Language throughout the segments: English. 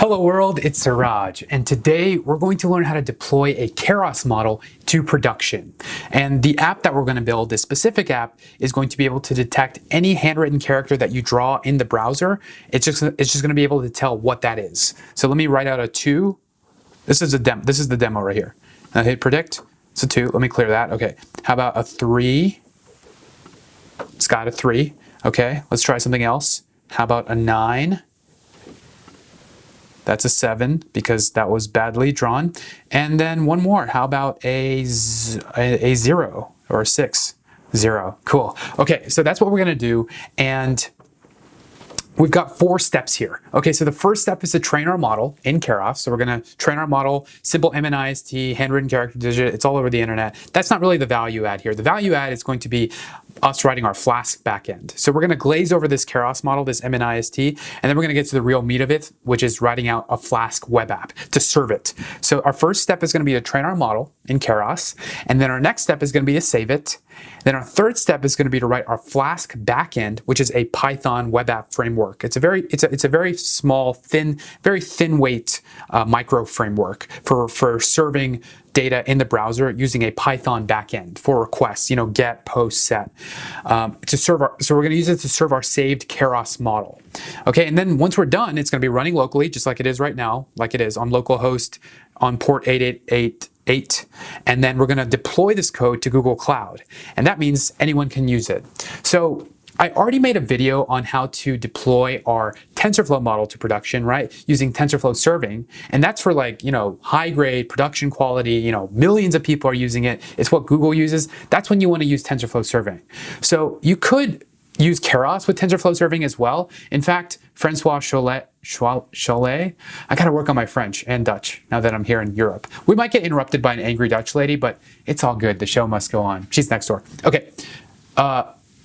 Hello world, it's Siraj, and today we're going to learn how to deploy a Keras model to production. And the app that we're going to build, this specific app, is going to be able to detect any handwritten character that you draw in the browser. It's just going to be able to tell what that is. So let me write out a 2. This is the demo right here. I hit predict. It's a 2. Let me clear that. Okay. How about a 3? It's got a 3. Okay. Let's try something else. How about a 9? That's a 7 because that was badly drawn. And then one more. How about a 0 or a 6? 0. Cool. Okay, so that's what we're going to do. And we've got 4 steps here. Okay, so the first step is to train our model in Keras. So we're going to train our model, simple MNIST, handwritten character digit. It's all over the internet. That's not really the value add here. The value add is going to be us writing our Flask backend. So we're going to glaze over this Keras model, this MNIST, and then we're going to get to the real meat of it, which is writing out a Flask web app to serve it. So our first step is going to be to train our model in Keras, and then our next step is going to be to save it. Then our third step is going to be to write our Flask backend, which is a Python web app framework. It's a very small, very thin weight micro framework for serving data in the browser using a Python backend for requests, get, post, set, so we're going to use it to serve our saved Keras model. Okay, and then once we're done, it's going to be running locally, just like it is right now, like it is on localhost on port 8888, and then we're going to deploy this code to Google Cloud, and that means anyone can use it. So I already made a video on how to deploy our Tensorflow model to production, right? Using Tensorflow serving. And that's for high grade production quality, millions of people are using it. It's what Google uses. That's when you want to use Tensorflow serving. So you could use Keras with Tensorflow serving as well. In fact, Francois Cholet, I gotta work on my French and Dutch now that I'm here in Europe. We might get interrupted by an angry Dutch lady, but it's all good. The show must go on. She's next door. Okay.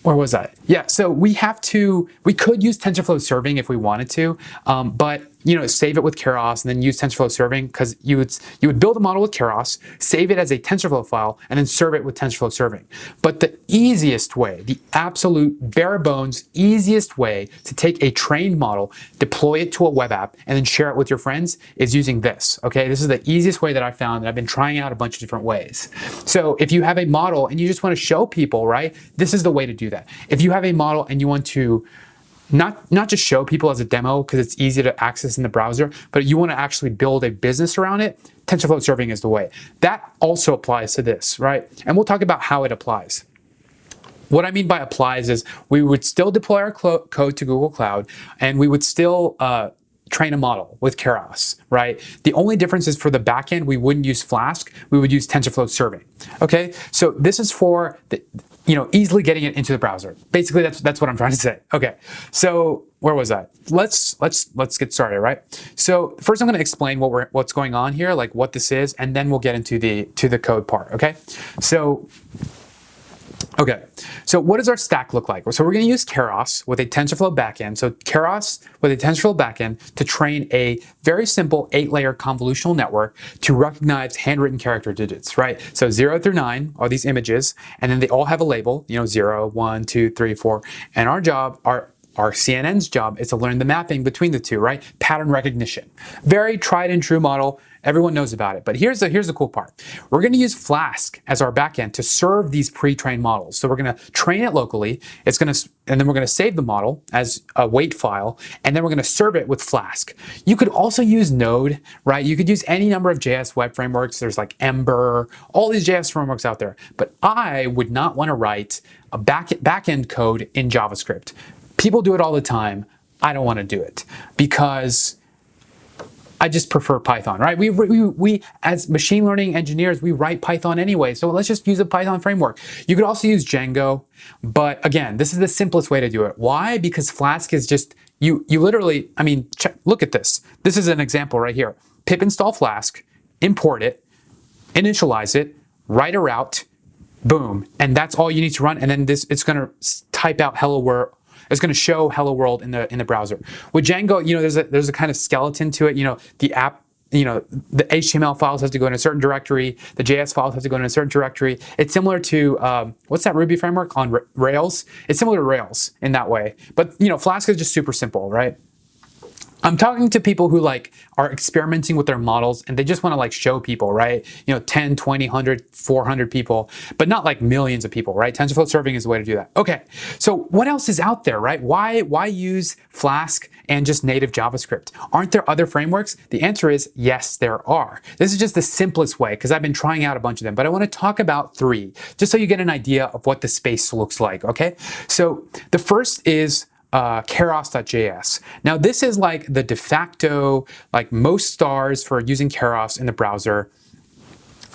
Where was I? Yeah, so we could use Tensorflow serving if we wanted to, but save it with Keras and then use Tensorflow serving, because you would build a model with Keras, save it as a Tensorflow file, and then serve it with Tensorflow serving. But the easiest way, the absolute bare bones easiest way to take a trained model, deploy it to a web app, and then share it with your friends is using this. Okay, this is the easiest way that I found, and I've been trying out a bunch of different ways. So if you have a model and you just want to show people, right, this is the way to do that. If you have a model and you want to not just show people as a demo because it's easy to access in the browser, but you want to actually build a business around it, Tensorflow serving is the way. That also applies to this, right? And we'll talk about how it applies. What I mean by applies is we would still deploy our code to Google Cloud, and we would still train a model with Keras, right? The only difference is for the backend, we wouldn't use Flask, we would use Tensorflow serving. Okay, so this is for the easily getting it into the browser. Basically, that's what I'm trying to say. Okay, so where was I? Let's get started, right? So first, I'm going to explain what's going on here, like what this is, and then we'll get into the code part. Okay, so what does our stack look like? So we're going to use Keras with a TensorFlow backend. So Keras with a TensorFlow backend to train a very simple 8-layer convolutional network to recognize handwritten character digits, right? So 0 through 9 are these images, and then they all have a label, 0, 1, 2, 3, 4. And our CNN's job is to learn the mapping between the two, right? Pattern recognition. Very tried and true model. Everyone knows about it. But here's the cool part. We're going to use Flask as our backend to serve these pre-trained models. So we're going to train it locally. And then we're going to save the model as a weight file, and then we're going to serve it with Flask. You could also use Node, right? You could use any number of JS web frameworks. There's like Ember, all these JS frameworks out there. But I would not want to write a backend code in JavaScript. People do it all the time. I don't want to do it because I just prefer Python, right? We as machine learning engineers, we write Python anyway, so let's just use a Python framework. You could also use Django, but again, this is the simplest way to do it. Why? Because Flask is just, you literally, look at this. This is an example right here. Pip install Flask, import it, initialize it, write a route, boom, and that's all you need to run, and then it's gonna type out hello world. It's going to show hello world in the browser. With Django, there's a kind of skeleton to it. The app, the HTML files have to go in a certain directory. The JS files have to go in a certain directory. It's similar to what's that Ruby framework on Rails? It's similar to Rails in that way. But Flask is just super simple, right? I'm talking to people who like are experimenting with their models and they just want to like show people, right? 10, 20, 100, 400 people, but not like millions of people, right? TensorFlow serving is the way to do that. Okay, so what else is out there, right? Why use Flask and just native JavaScript? Aren't there other frameworks? The answer is yes, there are. This is just the simplest way because I've been trying out a bunch of them, but I want to talk about 3 just so you get an idea of what the space looks like, okay? So the first is Keras.js. Now this is like the de facto, like most stars for using Keras in the browser.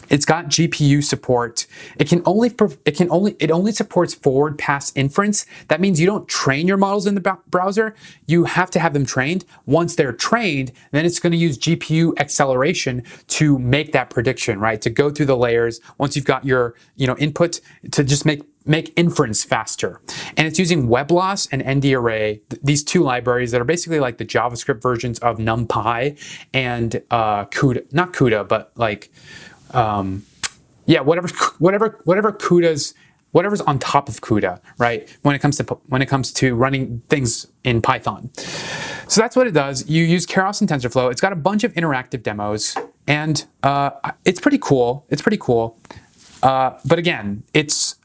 It's got GPU support. It only supports forward pass inference. That means you don't train your models in the browser. You have to have them trained. Once they're trained, then it's going to use GPU acceleration to make that prediction, right? To go through the layers once you've got your input to just make inference faster. And it's using WebLoss and NDArray, these 2 libraries that are basically like the JavaScript versions of NumPy and CUDA, not CUDA, but like yeah, whatever's on top of CUDA, right? When it comes to running things in Python. So that's what it does. You use Keras and TensorFlow. It's got a bunch of interactive demos, and it's pretty cool. It's pretty cool. But again, it's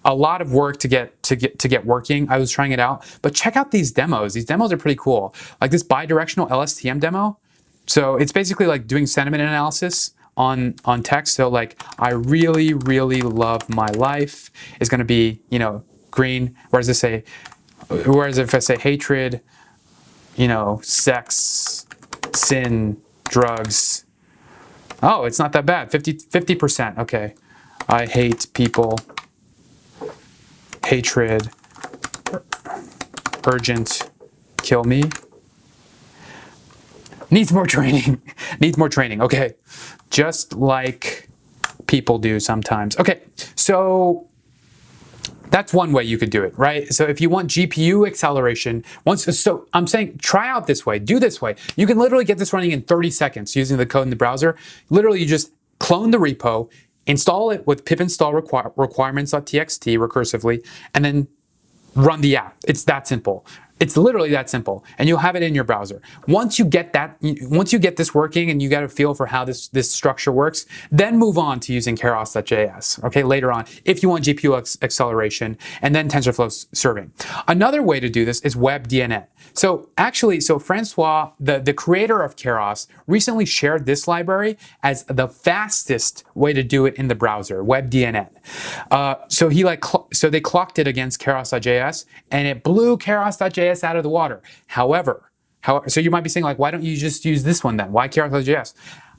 a lot of work to get working. I was trying it out, but check out these demos. These demos are pretty cool. Like this bidirectional LSTM demo. So it's basically like doing sentiment analysis on text. So like, I really, really love my life is going to be, green. Whereas if I say hatred, sex, sin, drugs. Oh, it's not that bad. 50%. Okay. I hate people. Hatred. Urgent. Kill me. Needs more training. Needs more training. Okay. Just like people do sometimes. Okay. So that's one way you could do it, right? So if you want GPU acceleration, so I'm saying try out this way, do this way. You can literally get this running in 30 seconds using the code in the browser. Literally, you just clone the repo, install it with pip install requirements.txt recursively, and then run the app. It's that simple. It's literally that simple, and you'll have it in your browser. Once you get this working and you get a feel for how this structure works, then move on to using Keras.js, okay, later on, if you want GPU acceleration, and then TensorFlow serving. Another way to do this is WebDNN. So Francois, the creator of Keras, recently shared this library as the fastest way to do it in the browser, WebDNN. So they clocked it against Keras.js, and it blew Keras.js out of the water. However, so you might be saying like, why don't you just use this one then? Why Keras.js?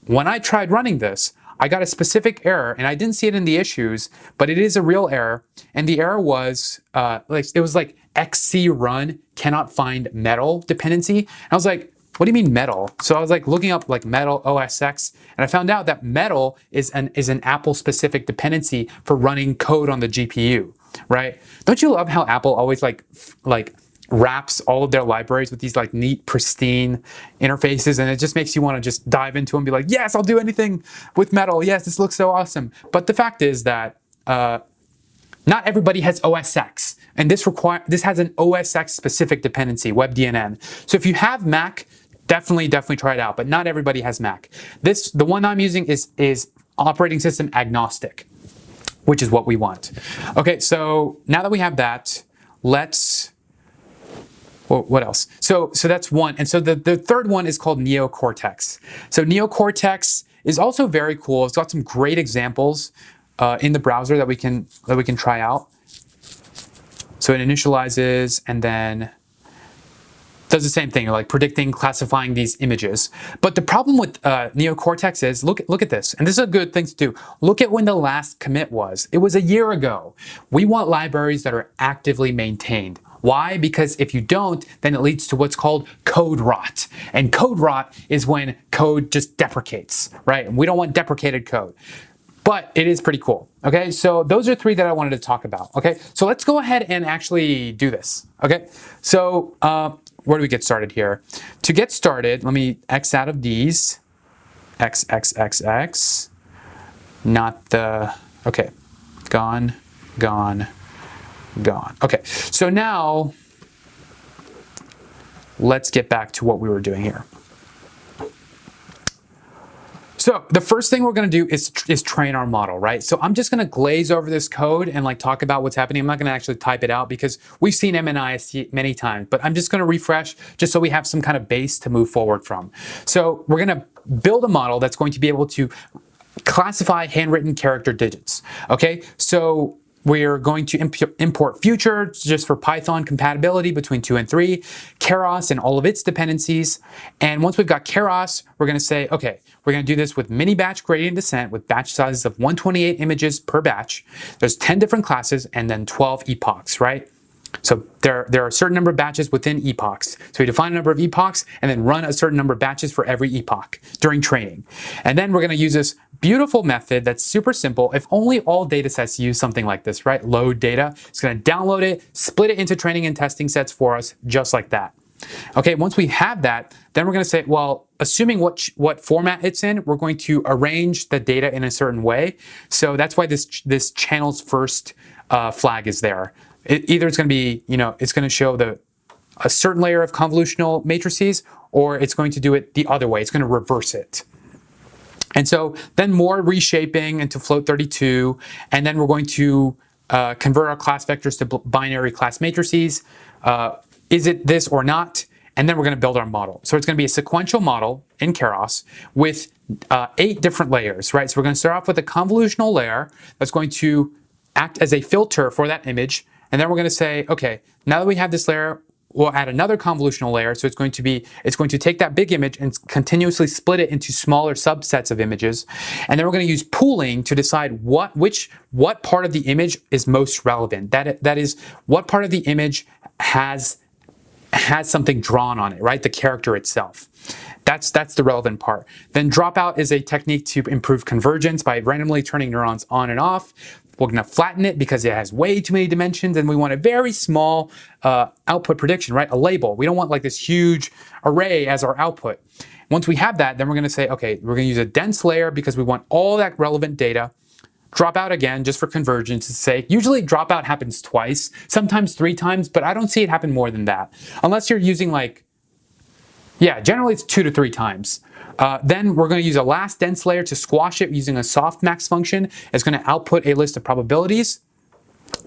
When I tried running this, I got a specific error, and I didn't see it in the issues, but it is a real error. And the error was it was like XC run cannot find metal dependency. And I was like, what do you mean metal? So I was like looking up like metal OSX, and I found out that metal is an Apple specific dependency for running code on the GPU, right? Don't you love how Apple always like wraps all of their libraries with these like neat, pristine interfaces, and it just makes you want to just dive into them and be like, yes, I'll do anything with metal. Yes, this looks so awesome. But the fact is that not everybody has OSX, and this has an OSX specific dependency, WebDNN. So if you have Mac, definitely try it out. But not everybody has Mac. The one I'm using is operating system agnostic, which is what we want. Okay, so now that we have that, let's. Well, what else? So that's one. And so the third one is called Neocortex. So Neocortex is also very cool. It's got some great examples in the browser that we can try out. So it initializes and then does the same thing, like predicting, classifying these images. But the problem with Neocortex is, look at this, and this is a good thing to do. Look at when the last commit was. It was a year ago. We want libraries that are actively maintained. Why? Because if you don't, then it leads to what's called code rot. And code rot is when code just deprecates, right? And we don't want deprecated code. But it is pretty cool, okay? So those are 3 that I wanted to talk about, okay? So let's go ahead and actually do this, okay? So where do we get started here? To get started, let me X out of these. X, not the, okay, gone. Okay, so now let's get back to what we were doing here. So the first thing we're going to do is train our model, right? So I'm just going to glaze over this code and like talk about what's happening. I'm not going to actually type it out because we've seen MNIST many times, but I'm just going to refresh just so we have some kind of base to move forward from. So we're going to build a model that's going to be able to classify handwritten character digits. Okay, so we're going to import future just for Python compatibility between 2 and 3, Keras and all of its dependencies. And once we've got Keras, we're going to say, okay, we're going to do this with mini batch gradient descent with batch sizes of 128 images per batch. There's 10 different classes and then 12 epochs, right? So there are a certain number of batches within epochs. So we define a number of epochs and then run a certain number of batches for every epoch during training. And then we're going to use this beautiful method that's super simple. If only all data sets use something like this, right? Load data. It's going to download it, split it into training and testing sets for us, just like that. Okay, once we have that, then we're going to say, well, assuming what format it's in, we're going to arrange the data in a certain way. So that's why this channel's first flag is there. Either it's going to be, it's going to show a certain layer of convolutional matrices, or it's going to do it the other way. It's going to reverse it. And so then more reshaping into float 32, and then we're going to convert our class vectors to binary class matrices. Is it this or not? And then we're going to build our model. So it's going to be a sequential model in Keras with 8 different layers, right? So we're going to start off with a convolutional layer that's going to act as a filter for that image. And then we're going to say, okay, now that we have this layer, we'll add another convolutional layer. So it's going to take that big image and continuously split it into smaller subsets of images. And then we're going to use pooling to decide what part of the image is most relevant. That is, what part of the image has something drawn on it, right? The character itself. That's the relevant part. Then dropout is a technique to improve convergence by randomly turning neurons on and off. We're going to flatten it because it has way too many dimensions, and we want a very small output prediction, right? A label. We don't want like this huge array as our output. Once we have that, then we're going to say, okay, we're going to use a dense layer because we want all that relevant data. Dropout again, just for convergence's sake. Usually dropout happens twice, sometimes 3 times, but I don't see it happen more than that. Unless you're using generally it's 2 to 3 times. Then we're going to use a last dense layer to squash it using a softmax function. It's going to output a list of probabilities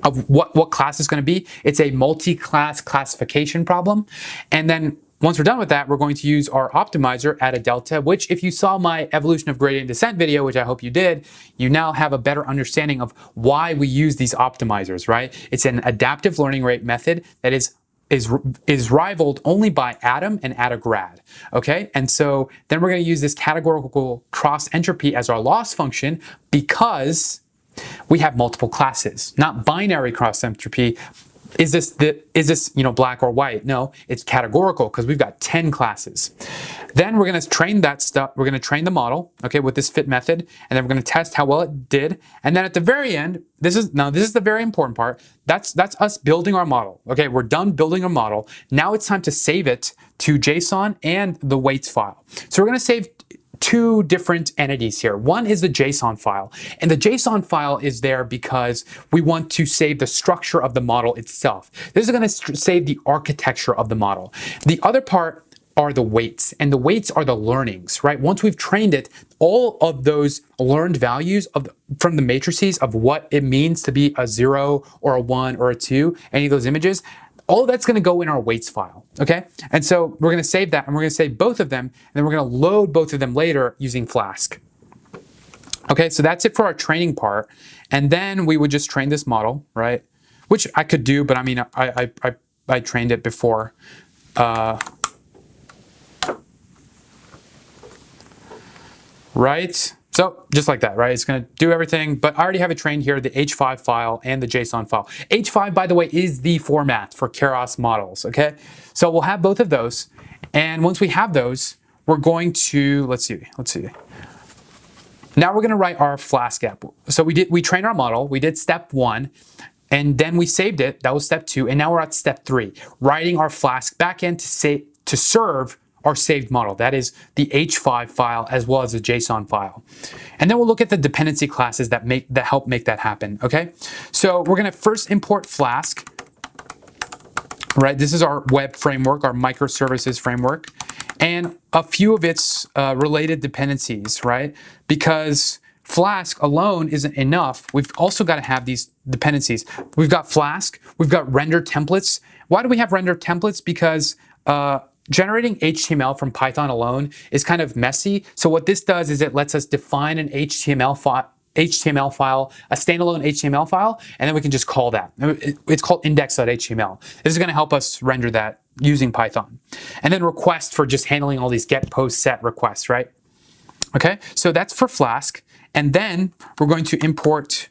of what class is going to be. It's a multi-class classification problem. And then once we're done with that, we're going to use our optimizer at a delta, which if you saw my evolution of gradient descent video, which I hope you did, you now have a better understanding of why we use these optimizers, right? It's an adaptive learning rate method that is rivaled only by Atom and Attograd, okay? And so then we're going to use this categorical cross entropy as our loss function because we have multiple classes, not binary cross entropy. Is this black or white? No, it's categorical because we've got 10 classes. Then we're going to train that stuff. We're going to train the model, okay, with this fit method, and then we're going to test how well it did. And then at the very end, this is the very important part. That's us building our model. Okay, we're done building our model. Now it's time to save it to JSON and the weights file. So we're going to save 2 different entities here. One is the JSON file, and the JSON file is there because we want to save the structure of the model itself. This is going to save the architecture of the model. The other part are the weights, and the weights are the learnings, right? Once we've trained it, all of those learned values from the matrices of what it means to be a 0 or a 1 or a 2, any of those images, all of that's going to go in our weights file, okay? And so we're going to save that, and we're going to save both of them, and then we're going to load both of them later using Flask. Okay, so that's it for our training part. And then we would just train this model, right? Which I could do, but I mean, I trained it before. Right? So just like that, right? It's going to do everything, but I already have it trained here, the H5 file and the JSON file. H5, by the way, is the format for Keras models, okay? So we'll have both of those. And once we have those, we're going to, let's see. Now we're going to write our Flask app. So we trained our model, we did step 1, and then we saved it. That was step 2. And now we're at step 3, writing our Flask backend to serve our saved model. That is the H5 file as well as the JSON file. And then we'll look at the dependency classes that help make that happen, okay? So we're going to first import Flask. right? This is our web framework, our microservices framework, and a few of its related dependencies, right? Because Flask alone isn't enough. We've also got to have these dependencies. We've got Flask, we've got render templates. Why do we have render templates? Because generating HTML from Python alone is kind of messy. So what this does is it lets us define an HTML file, a standalone HTML file, and then we can just call that. It's called index.html. This is going to help us render that using Python. And then request for just handling all these get, post, set requests, right? Okay, so that's for Flask. And then we're going to import,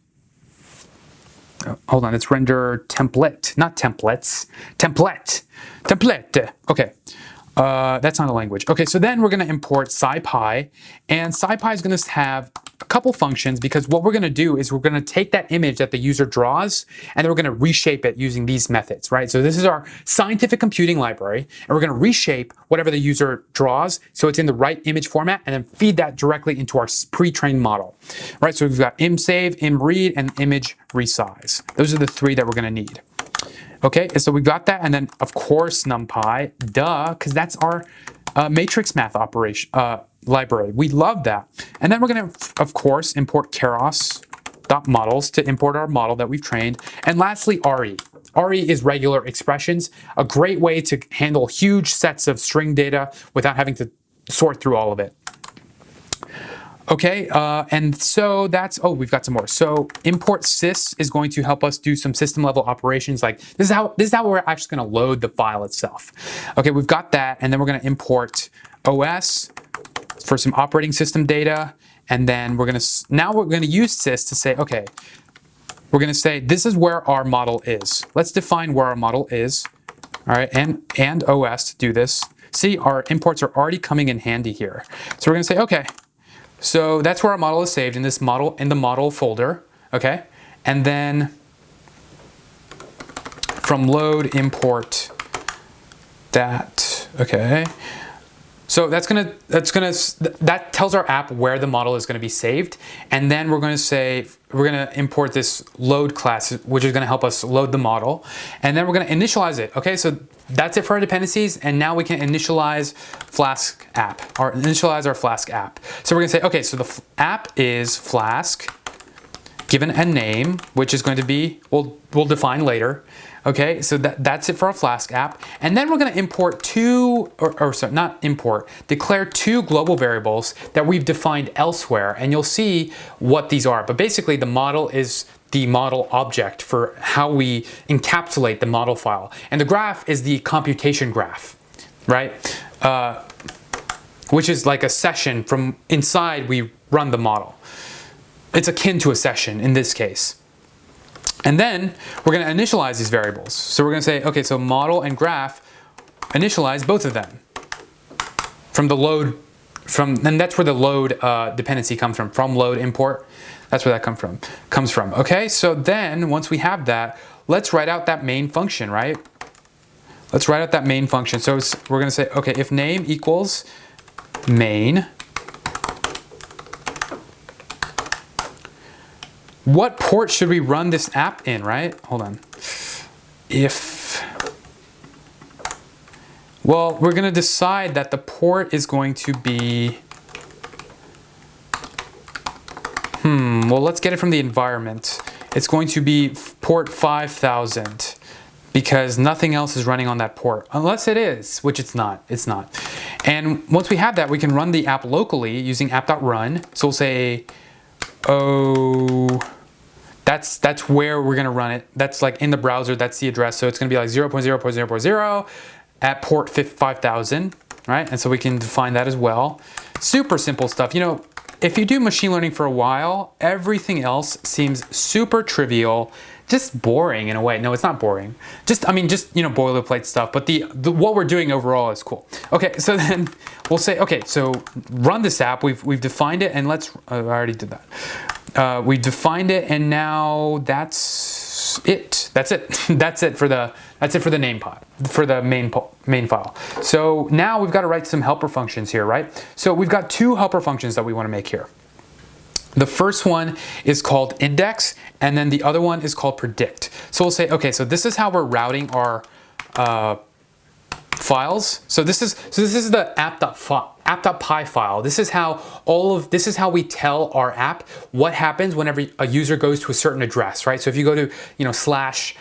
hold on, it's render template, not templates, template. Okay, that's not a language. Okay, so then we're going to import SciPy, and SciPy is going to have a couple functions, because what we're going to do is we're going to take that image that the user draws and then we're going to reshape it using these methods, right? So this is our scientific computing library, and we're going to reshape whatever the user draws so it's in the right image format, and then feed that directly into our pre-trained model, right? So we've got imsave, imread, and image resize. Those are the three that we're going to need. Okay, so we got that, and then of course NumPy, duh, because that's our matrix math operation library. We love that. And then we're going to, of course, import Keras.models to import our model that we've trained. And lastly, RE. RE is regular expressions, a great way to handle huge sets of string data without having to sort through all of it. Okay, and so that's, oh, we've got some more. So import sys is going to help us do some system level operations. Like this is how we're actually going to load the file itself. Okay, we've got that, and then we're going to import OS for some operating system data, and then we're going to use sys to say, okay, we're going to say this is where our model is. Let's define where our model is. All right, and OS to do this. See, our imports are already coming in handy here. So we're going to say, okay. So that's where our model is saved in this model, in the model folder, okay? And then from load import that, okay? So that tells our app where the model is going to be saved, and then we're going to import this load class, which is going to help us load the model, and then we're going to initialize it. Okay, so that's it for our dependencies, and now we can initialize Flask app, or initialize our Flask app. So we're going to say, okay, so the app is Flask, given a name, which is going to be, we'll define later. Okay, so that's it for our Flask app. And then we're going to import declare two global variables that we've defined elsewhere. And you'll see what these are. But basically, the model is the model object for how we encapsulate the model file. And the graph is the computation graph, right? Which is like a session from inside we run the model. It's akin to a session in this case. And then we're going to initialize these variables. So we're going to say, okay, so model and graph, initialize both of them from the load, and that's where the load dependency comes from load import. That's where that comes from. Okay, so then once we have that, let's write out that main function, right? Let's write out that main function. So we're going to say, okay, if name equals main, what port should we run this app in, right? Hold on. Well, we're gonna decide that the port is going to be, well, let's get it from the environment. It's going to be port 5000 because nothing else is running on that port, unless it is, which it's not. And once we have that, we can run the app locally using app.run. So we'll say, that's where we're gonna run it. That's like in the browser, that's the address. So it's gonna be like 0.0.0.0 at port 5000, right? And so we can define that as well. Super simple stuff. You know, if you do machine learning for a while, everything else seems super trivial, just boring in a way. No, it's not boring. Just boilerplate stuff, but what we're doing overall is cool. Okay, so then we'll say, okay, so run this app. We've defined it, and I already did that. We defined it, and now that's it. That's it for the name pod, for the main file. So now we've got to write some helper functions here, right? So we've got two helper functions that we want to make here. The first one is called index, and then the other one is called predict. So we'll say, okay, so this is how we're routing our files. So this is the app.py file. This is how we tell our app what happens whenever a user goes to a certain address, right? So if you go to, slash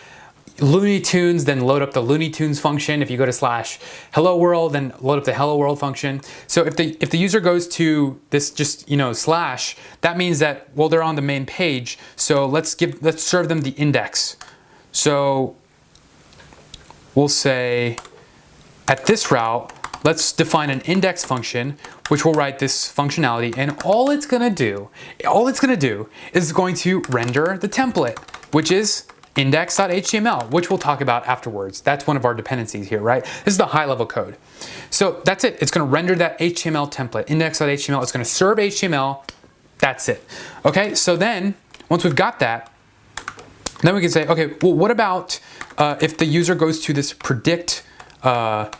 Looney Tunes, then load up the Looney Tunes function. If you go to slash hello world, then load up the hello world function. So if the user goes to this just, slash, that means that, well, they're on the main page. So let's serve them the index. So we'll say at this route, let's define an index function, which will write this functionality. And all it's gonna do is going to render the template, which is index.html, which we'll talk about afterwards. That's one of our dependencies here, right? This is the high level code. So that's it. It's going to render that HTML template, index.html. It's going to serve HTML. That's it. Okay, so then once we've got that, then we can say, okay, well, what about if the user goes to this predict route?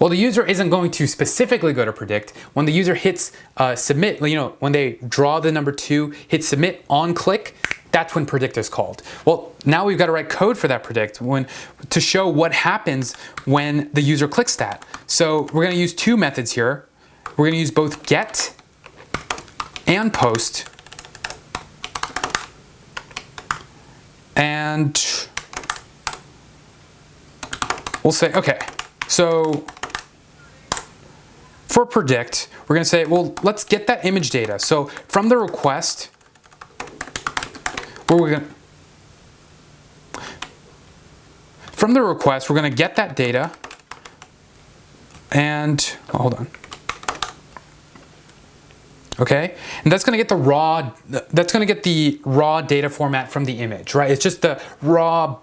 Well, the user isn't going to specifically go to predict. When the user hits submit, when they draw the number 2, hit submit on click, that's when predict is called. Well, now we've got to write code for that predict to show what happens when the user clicks that. So we're going to use 2 methods here. We're going to use both get and post. And we'll say, okay, so for predict, we're going to say, well, let's get that image data. So from the request, we're going to get that data, and hold on. Okay, and that's going to get the raw data format from the image, right? It's just the raw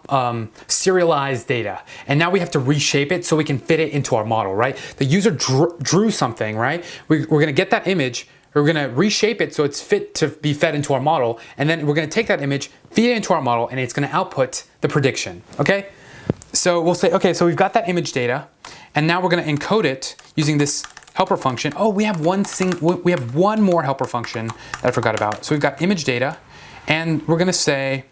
serialized data, and now we have to reshape it so we can fit it into our model, right? The user drew something, right? We're going to get that image. We're going to reshape it so it's fit to be fed into our model, and then we're going to take that image, feed it into our model, and it's going to output the prediction. Okay, so we'll say, okay, so we've got that image data, and now we're going to encode it using this helper function. Oh, we have one more helper function that I forgot about. So we've got image data, and we're going to say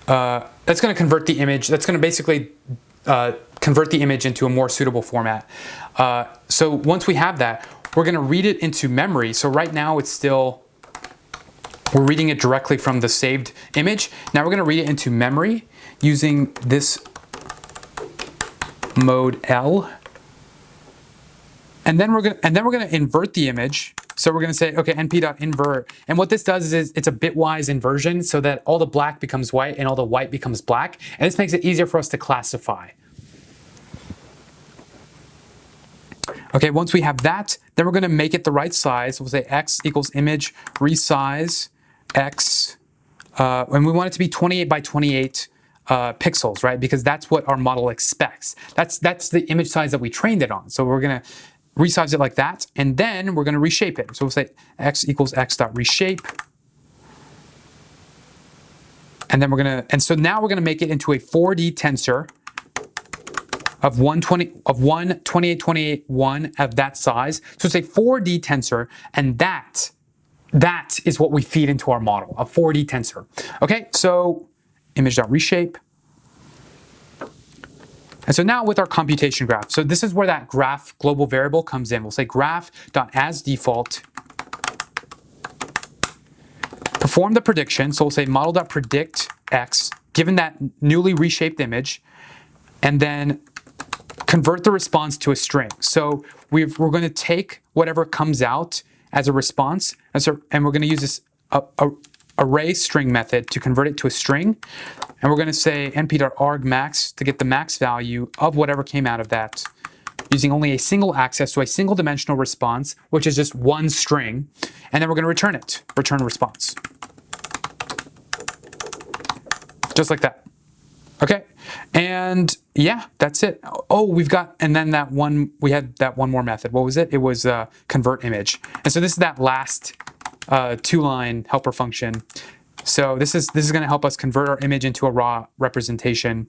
that's going to convert the image. That's going to basically convert the image into a more suitable format. So once we have that, we're going to read it into memory. So right now we're reading it directly from the saved image. Now we're going to read it into memory using this mode L. And then we're going to invert the image. So we're going to say, okay, np.invert. And what this does is it's a bitwise inversion so that all the black becomes white and all the white becomes black. And this makes it easier for us to classify. Okay, once we have that, then we're going to make it the right size. We'll say x equals image resize x, and we want it to be 28 by 28 pixels, right? Because that's what our model expects. That's the image size that we trained it on. So we're going to resize it like that, and then we're going to reshape it. So we'll say x equals x dot reshape, and then so now we're going to make it into a 4D tensor of 28, 28, 1 of that size. So it's a 4D tensor, and that is what we feed into our model, a 4D tensor. Okay, so image.reshape. And so now with our computation graph, so this is where that graph global variable comes in. We'll say graph.asDefault, perform the prediction. So we'll say model.predict x, given that newly reshaped image, and then convert the response to a string. So we're going to take whatever comes out as a response, and we're going to use this array string method to convert it to a string. And we're going to say np.argmax to get the max value of whatever came out of that, using only a single access to a single dimensional response, which is just one string. And then we're going to return it, return response. Just like that. Okay, and yeah, that's it. Oh, we had that one more method. What was it? It was convert image. And so this is that last 2-line helper function. So this is going to help us convert our image into a raw representation.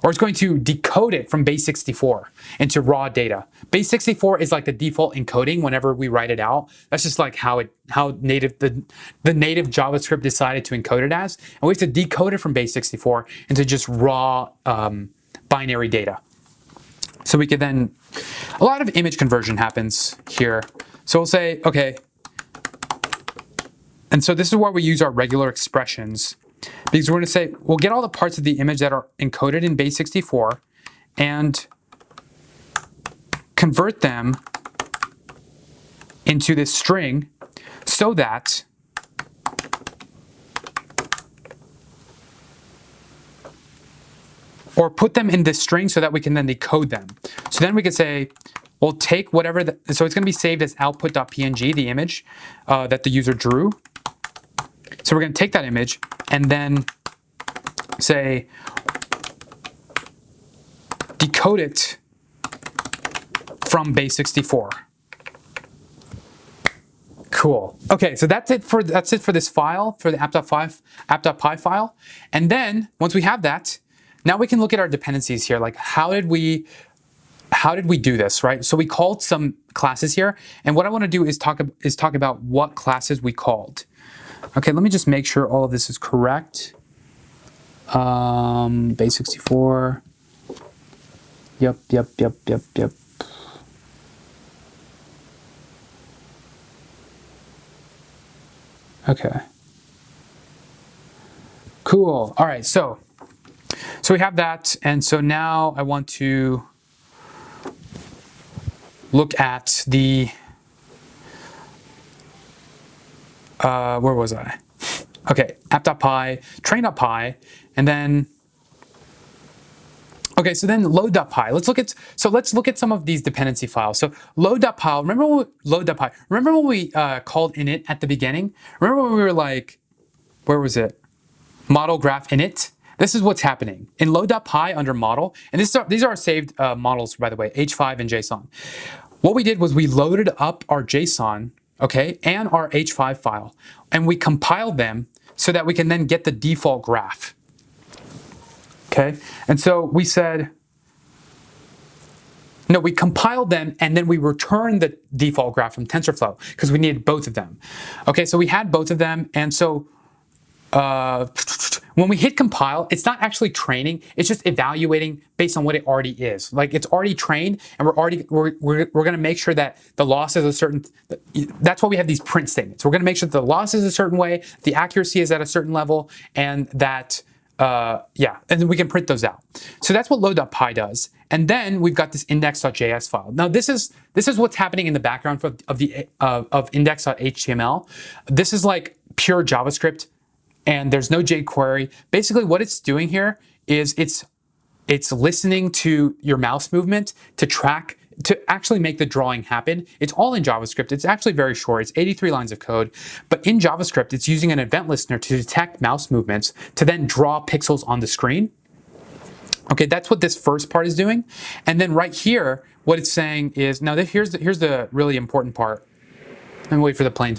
or it's going to decode it from base 64 into raw data. Base 64 is like the default encoding whenever we write it out. That's just like how native the native JavaScript decided to encode it as, and we have to decode it from base 64 into just raw binary data. So we could then, a lot of image conversion happens here. So we'll say, okay, and so this is where we use our regular expressions, because we're going to say, we'll get all the parts of the image that are encoded in base 64 and convert them into this string so that or put them in this string so that we can then decode them. So then we could say, we'll take whatever, so it's going to be saved as output.png, the image that the user drew. So we're going to take that image and then say, decode it from base 64. Cool. Okay, so that's it for this file, for the app.py file. And then once we have that, now we can look at our dependencies here. Like how did we do this, right? So we called some classes here, and what I want to do is talk about what classes we called. Okay, let me just make sure all of this is correct. Base 64. Yep. Okay. Cool. All right, so we have that, and so now I want to look at the, where was I? Okay, app.py, train.py, and then, okay, so then load.py. Let's look at some of these dependency files. So load.py, remember when we called init at the beginning? Remember when we were like, where was it? Model graph init. This is what's happening in load.py under model, and these are our saved models, by the way, H5 and JSON. What we did was we loaded up our JSON, okay, and our H5 file, and we compiled them so that we can then get the default graph. Okay, and so we said, no, we compiled them and then we returned the default graph from TensorFlow because we needed both of them. Okay, so we had both of them, and so when we hit compile, it's not actually training, it's just evaluating based on what it already is. Like it's already trained, and we're gonna make sure that the loss is a certain, that's why we have these print statements. We're gonna make sure that the loss is a certain way, the accuracy is at a certain level, and that, yeah, and then we can print those out. So that's what load.py does. And then we've got this index.js file. Now this is what's happening in the background of index.html. This is like pure JavaScript, and there's no jQuery. Basically what it's doing here is it's listening to your mouse movement to actually make the drawing happen. It's all in JavaScript. It's actually very short. It's 83 lines of code. But in JavaScript, it's using an event listener to detect mouse movements to then draw pixels on the screen. Okay, that's what this first part is doing. And then right here, what it's saying is, now here's the really important part. And wait for the plane.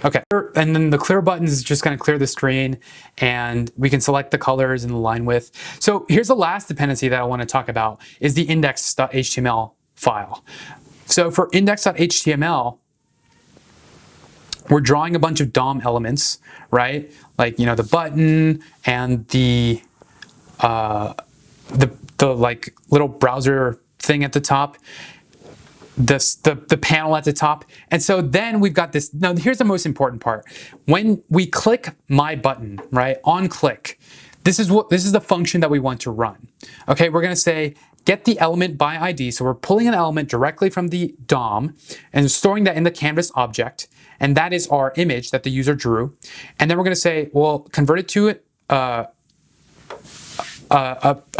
Okay, and then the clear button is just going to clear the screen, and we can select the colors and the line width. So here's the last dependency that I want to talk about, is the index.html file. So for index.html, we're drawing a bunch of DOM elements, right? Like, you know, the button and the like little browser thing at the top. The panel at the top. And so then we've got this. Now here's the most important part. When we click my button, right, on click, this is the function that we want to run. Okay, we're going to say get the element by ID. So we're pulling an element directly from the DOM and storing that in the canvas object, and that is our image that the user drew. And then we're going to say, well, convert it to a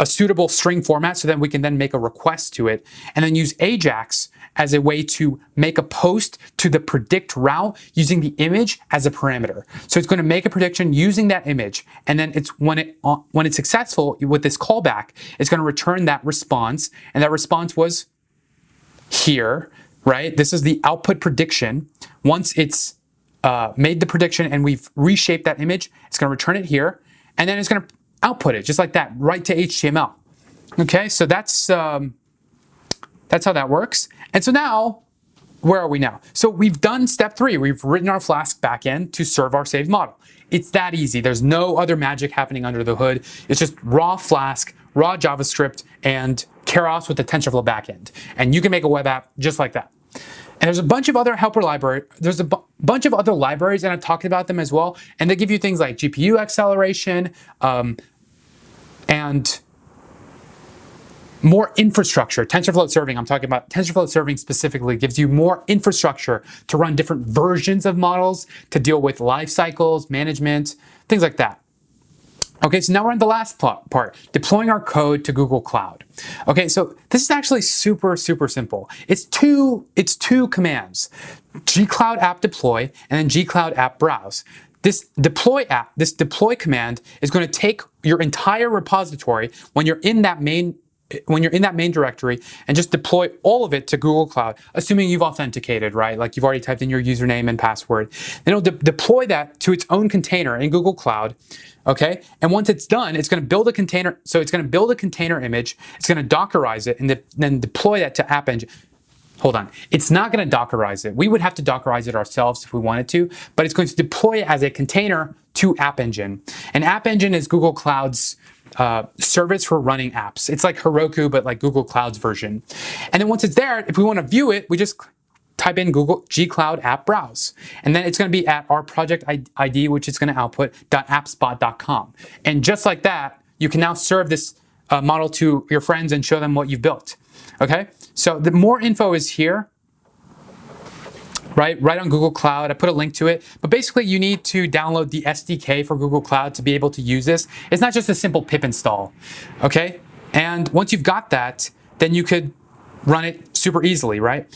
suitable string format so that we can then make a request to it, and then use Ajax as a way to make a post to the predict route using the image as a parameter. So it's going to make a prediction using that image, and then it's when it's successful with this callback, it's going to return that response, and that response was here, right? This is the output prediction. Once it's made the prediction and we've reshaped that image, it's going to return it here, and then it's going to output it just like that, right to HTML. Okay, so that's how that works. And so now, where are we now? So we've done step 3. We've written our Flask backend to serve our saved model. It's that easy. There's no other magic happening under the hood. It's just raw Flask, raw JavaScript, and Keras with the TensorFlow backend. And you can make a web app just like that. And there's a bunch of other helper libraries. There's a bunch of other libraries, and I've talked about them as well. And they give you things like GPU acceleration and more infrastructure. TensorFlow serving, I'm talking about TensorFlow serving specifically, gives you more infrastructure to run different versions of models, to deal with life cycles, management, things like that. Okay, so now we're on the last part, deploying our code to Google Cloud. Okay, so this is actually super simple. It's two commands, gcloud app deploy and then gcloud app browse. This deploy command is going to take your entire repository when you're in that main directory and just deploy all of it to Google Cloud, assuming you've authenticated, right? Like you've already typed in your username and password. Then it'll deploy that to its own container in Google Cloud, okay? And once it's done, it's going to build a container. So it's going to build a container image. It's going to Dockerize it and then deploy that to App Engine. Hold on. It's not going to Dockerize it. We would have to Dockerize it ourselves if we wanted to, but it's going to deploy it as a container to App Engine. And App Engine is Google Cloud's service for running apps. It's like Heroku, but like Google Cloud's version. And then once it's there, if we want to view it, we just type in Google gcloud app browse. And then it's going to be at our project ID, which is going to output .appspot.com. And just like that, you can now serve this model to your friends and show them what you've built. Okay? So the more info is here, right on Google Cloud. I put a link to it. But basically, you need to download the SDK for Google Cloud to be able to use this. It's not just a simple pip install, okay? And once you've got that, then you could run it super easily, right?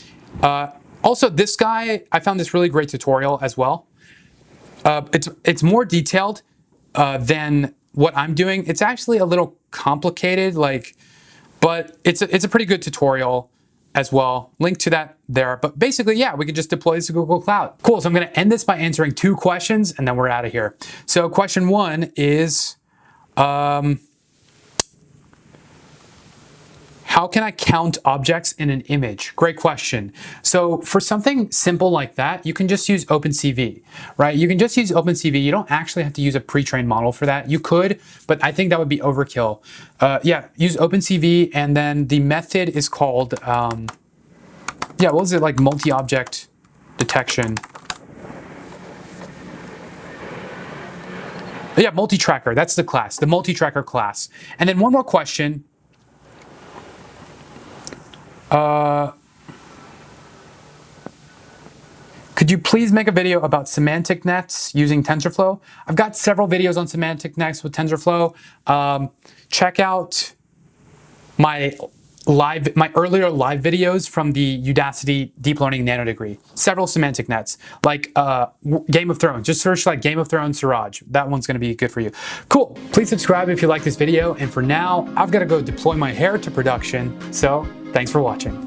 Also, this guy, I found this really great tutorial as well. It's more detailed than what I'm doing. It's actually a little complicated, but it's a pretty good tutorial as well. Link to that there. But basically, yeah, we can just deploy this to Google Cloud. Cool, so I'm gonna end this by answering 2 questions and then we're out of here. So question 1 is, how can I count objects in an image? Great question. So for something simple like that, you can just use OpenCV, right? You can just use OpenCV. You don't actually have to use a pre-trained model for that. You could, but I think that would be overkill. Yeah, use OpenCV, and then the method is called, yeah, what was it, like multi-object detection? Yeah, multi-tracker, that's the class, the multi-tracker class. And then one more question. Could you please make a video about semantic nets using TensorFlow? I've got several videos on semantic nets with TensorFlow. Check out my earlier live videos from the Udacity Deep Learning Nano degree. Several semantic nets, like Game of Thrones. Just search like Game of Thrones Siraj. That one's gonna be good for you. Cool, please subscribe if you like this video. And for now, I've gotta go deploy my hair to production. So thanks for watching.